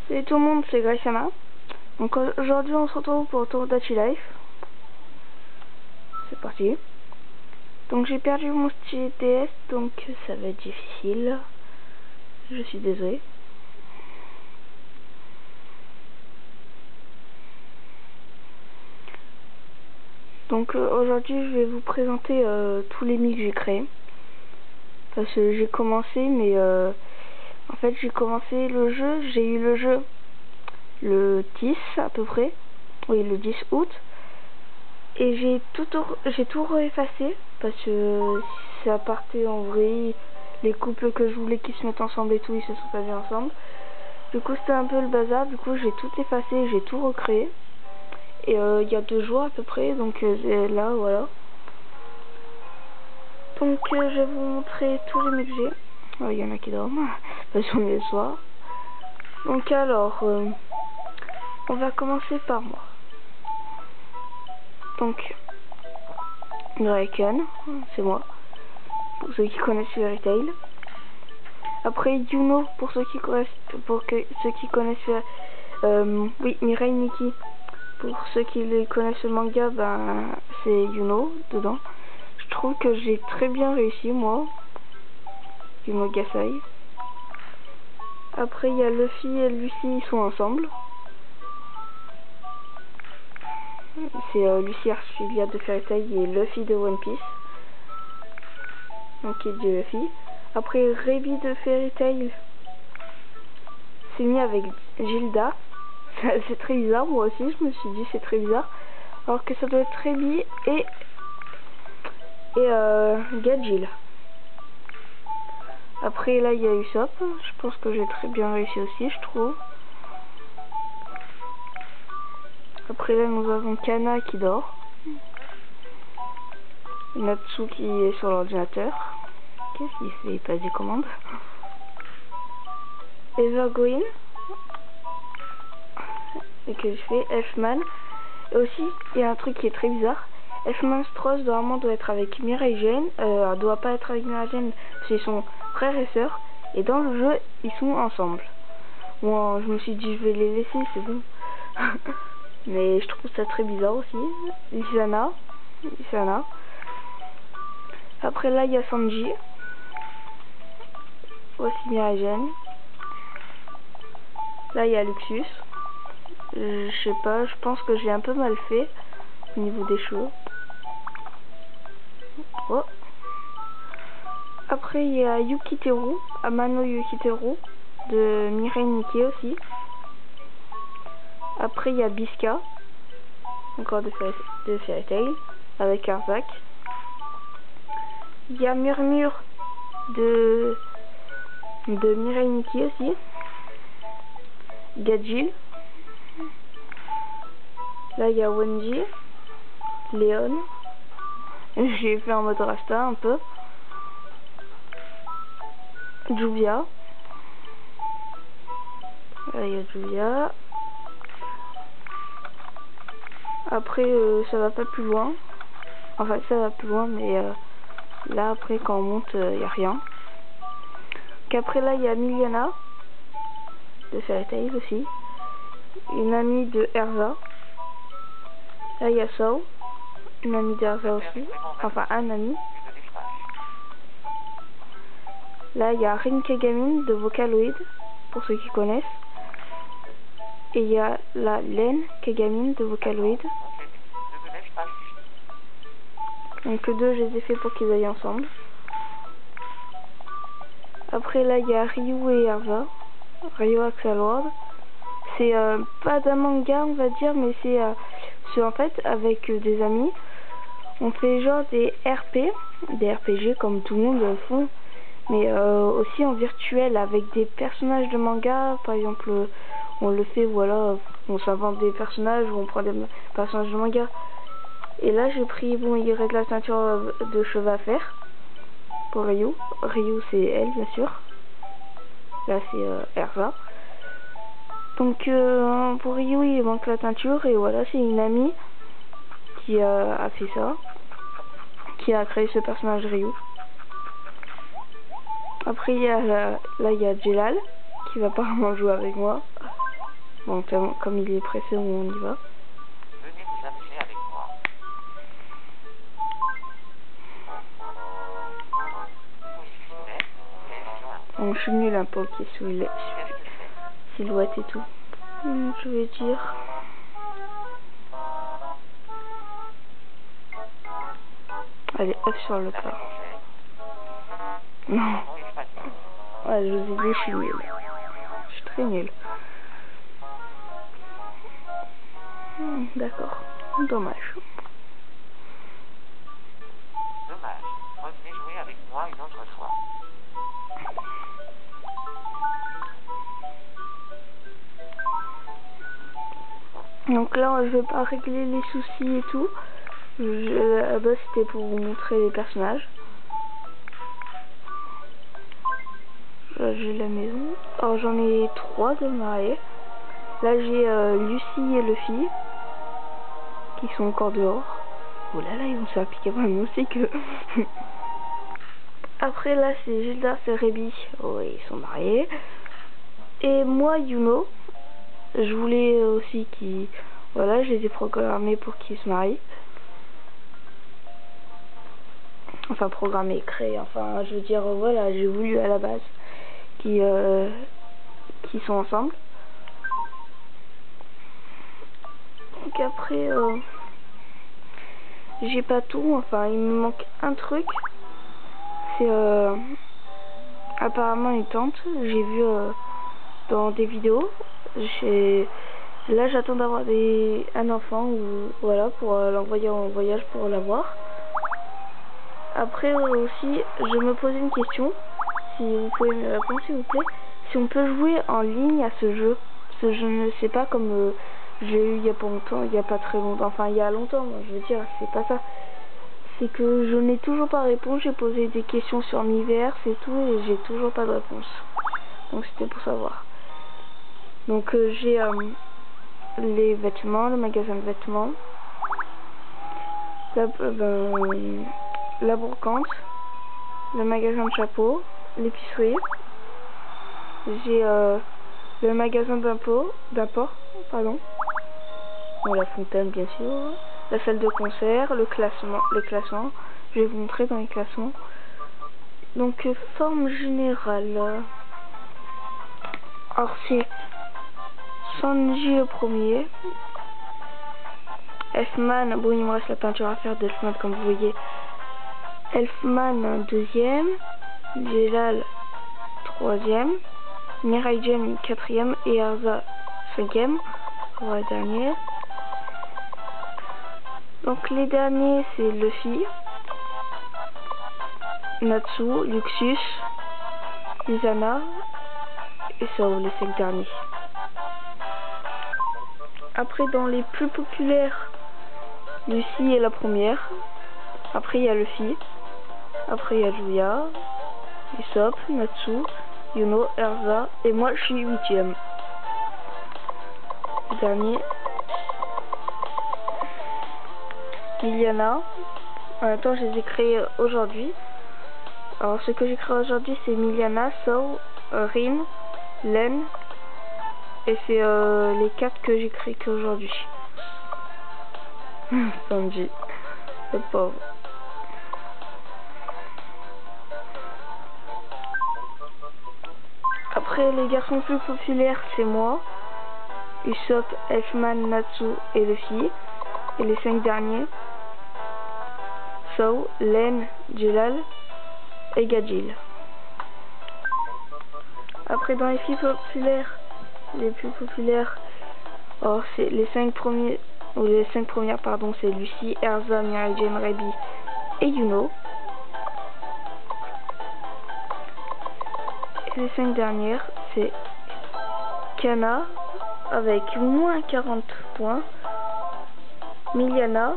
Salut tout le monde, c'est Graciana. Donc aujourd'hui on se retrouve pour Tomodachi Life. C'est parti. Donc j'ai perdu mon stylet DS, donc ça va être difficile. Je suis désolé. Donc aujourd'hui je vais vous présenter tous les mis que j'ai créés. Parce que j'ai commencé, mais en fait j'ai commencé le jeu, j'ai eu le jeu le 10 à peu près. Oui, le 10 août. Et j'ai tout réeffacé parce que ça partait en vrai, les couples que je voulais qu'ils se mettent ensemble et tout, ils se sont pas mis ensemble. Du coup c'était un peu le bazar, du coup j'ai tout effacé, j'ai tout recréé. Et il y a 2 jours à peu près, donc là voilà. Donc je vais vous montrer tous les mecs que j'ai. Oh, il y en a qui dorment, parce qu'on est le soir. Donc alors, on va commencer par moi. Donc, Draken, c'est moi, pour ceux qui connaissent Fairy Tail. Après Yuno, pour ceux qui connaissent, oui, Mirai Nikki. Pour ceux qui les connaissent le manga, ben c'est Yuno dedans. Je trouve que j'ai très bien réussi moi. Yuno Gasai. Après il y a Luffy et Lucy, ils sont ensemble. C'est Lucy Archilia de Fairy Tail et Luffy de One Piece. Donc il dit Luffy. Après Rebi de Fairy Tail s'est mis avec Gilda. C'est très bizarre, moi aussi je me suis dit c'est très bizarre. Alors que ça doit être Rebi et Gadjil. Après là il y a Usopp. Je pense que j'ai très bien réussi aussi, je trouve. Après là nous avons Kana qui dort. Natsu qui est sur l'ordinateur. Qu'est-ce qu'il fait? Il passe des commandes. Evergreen. Et que je fais Elfman. Et aussi il y a un truc qui est très bizarre. Elfman Stross normalement doit être avec Mirai Jane. Elle doit pas être avec Mirai Jane parce qu'ils sont frères et sœurs. Et dans le jeu ils sont ensemble. Moi je me suis dit je vais les laisser, c'est bon. Mais je trouve ça très bizarre aussi. Isana. Après là il y a Sanji. Aussi Mirai Jane. Là il y a Luxus. Je sais pas, je pense que j'ai un peu mal fait au niveau des cheveux. Oh. Après il y a Yukiteru, Amano Yukiteru de Mirai Nikki aussi. Après il y a Biska, encore de Fairy Tail avec Arzak. Il y a Murmure de Mirai Nikki aussi. Gadjil. Là il y a Wenji, Léon. J'ai fait en mode Rasta un peu. Juvia. Là il y a Juvia. Après ça va pas plus loin. Enfin ça va plus loin mais là après quand on monte il n'y a rien. Qu'après là il y a Miliana de Fairy Tail aussi. Une amie de Erza. Là il y a Sao. Une amie d'Erza aussi. Enfin un ami. Là il y a Rin Kagami de Vocaloid. Pour ceux qui connaissent. Et il y a la Len Kagami de Vocaloid. Donc les deux je les ai fait pour qu'ils aillent ensemble. Après là il y a Ryu et Erza. Ryu Axel World. C'est pas d'un manga on va dire, mais c'est en fait avec des amis. On fait genre des RP, des RPG comme tout le monde le font. Mais aussi en virtuel avec des personnages de manga. Par exemple on le fait, voilà, on s'invente des personnages ou on prend des personnages de manga. Et là j'ai pris, bon il reste la ceinture de cheveux à faire pour Ryu. Ryu c'est elle bien sûr. Là c'est Erza. Donc pour Ryu il manque la teinture et voilà c'est une amie qui a fait ça. Qui a créé ce personnage Ryu. Après il y a là il y a Jelal qui va apparemment jouer avec moi. Bon, comme il est pressé, on y va. Venez vous amuser avec moi. Bon, je suis nulle hein, pour le pied sous les silhouettes et tout. Je vais dire... Allez, F sur le plat. Non. Ouais, je vous ai dit, je suis nulle. Je suis très nulle. D'accord. Dommage. Dommage. Revenez jouer avec moi une autre fois. Donc là, je vais pas régler les soucis et tout. À la base, c'était pour vous montrer les personnages. Là, j'ai la maison. Alors, j'en ai 3 de mariés. Là, j'ai Lucie et Luffy qui sont encore dehors. Oh là là, ils vont se faire piquer par moi aussi que... Après, là, c'est Gildas et Rebi. Oh, ils sont mariés. Et moi, Yuno, je voulais aussi qu'ils... Voilà, je les ai programmés pour qu'ils se marient. Enfin, programmés, créés. Enfin, je veux dire, voilà, j'ai voulu à la base qu'ils sont ensemble. Donc après, j'ai pas tout. Enfin, il me manque un truc. C'est apparemment une tante. J'ai vu dans des vidéos. Là, j'attends d'avoir un enfant ou voilà pour l'envoyer en voyage pour l'avoir. Après aussi, je me pose une question. Si vous pouvez me répondre, s'il vous plaît. Si on peut jouer en ligne à ce jeu. Parce que je ne sais pas comme j'ai eu il y a pas longtemps, il y a pas très longtemps. Enfin, il y a longtemps, moi, je veux dire, c'est pas ça. C'est que je n'ai toujours pas réponse. J'ai posé des questions sur Miiverse et tout et j'ai toujours pas de réponse. Donc c'était pour savoir. Donc j'ai les vêtements, le magasin de vêtements, la brocante, le magasin de chapeaux, l'épicerie. J'ai le magasin d'apport, pardon. Bon, la fontaine bien sûr, la salle de concert, les classements. Je vais vous montrer dans les classements. Donc forme générale. Alors c'est Sanji le premier. Elfman, bon il me reste la peinture à faire d'Elfman comme vous voyez. Elfman deuxième. Jelal troisième. Mirai Jem quatrième et Erza cinquième. Voilà, dernier. Donc les derniers c'est Luffy, Natsu, Luxus, Izana et ça les 5 derniers. Après dans les plus populaires, Lucie est la première. Après il y a Luffy. Après il y a Juya, Usopp, Natsu, Yuno, Erza et moi je suis 8ème. Le dernier. Miliana. En même temps, je les ai créés aujourd'hui. Alors, ce que j'ai créé aujourd'hui, c'est Miliana, Sao, Rin, Len. Et c'est les 4 que j'ai créés qu'aujourd'hui. Sanji, le pauvre. Après, les garçons plus populaires, c'est moi, Usopp, Elfman, Natsu et Luffy. Et les 5 derniers, Sao, Len, Jelal et Gajil. Après dans les filles populaires, les plus populaires, oh, c'est les 5 premiers, ou les 5 premières pardon, c'est Lucie, Erza, Mirai Jem, Rebi et Yuno. Et les 5 dernières, c'est Kana avec moins 40 points, Miliana,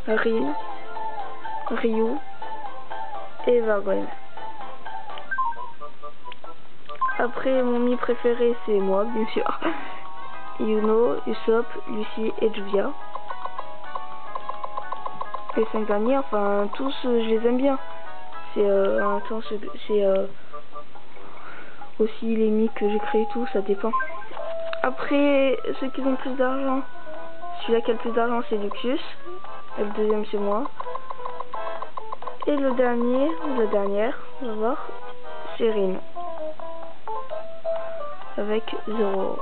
Rin, Ryu et Evergreen. Après, mon mi préféré, c'est moi, bien sûr. Yuno, Usopp, Lucie et Julia. Les 5 derniers, enfin, tous, je les aime bien. C'est aussi les mi que j'ai créé tout, ça dépend. Après, ceux qui ont plus d'argent, celui-là qui a le plus d'argent, c'est Luxus. Et le deuxième, c'est moi. Et le dernier, ou la dernière, on va voir, c'est Rin. Avec 0.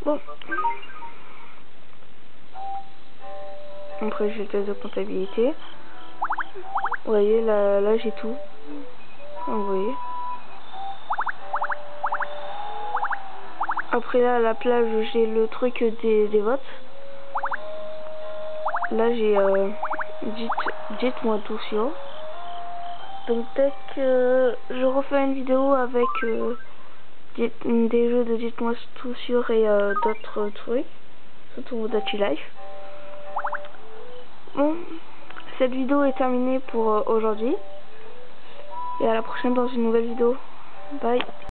Bon. Après, j'ai le test de comptabilité. Vous voyez, là j'ai tout. Vous voyez. Après là, à la plage, j'ai le truc des votes. Là, j'ai dites-moi tout sur. Donc dès que je refais une vidéo avec des jeux de dites-moi tout sur et d'autres trucs, surtout Dachi Life. Bon, cette vidéo est terminée pour aujourd'hui. Et à la prochaine dans une nouvelle vidéo. Bye.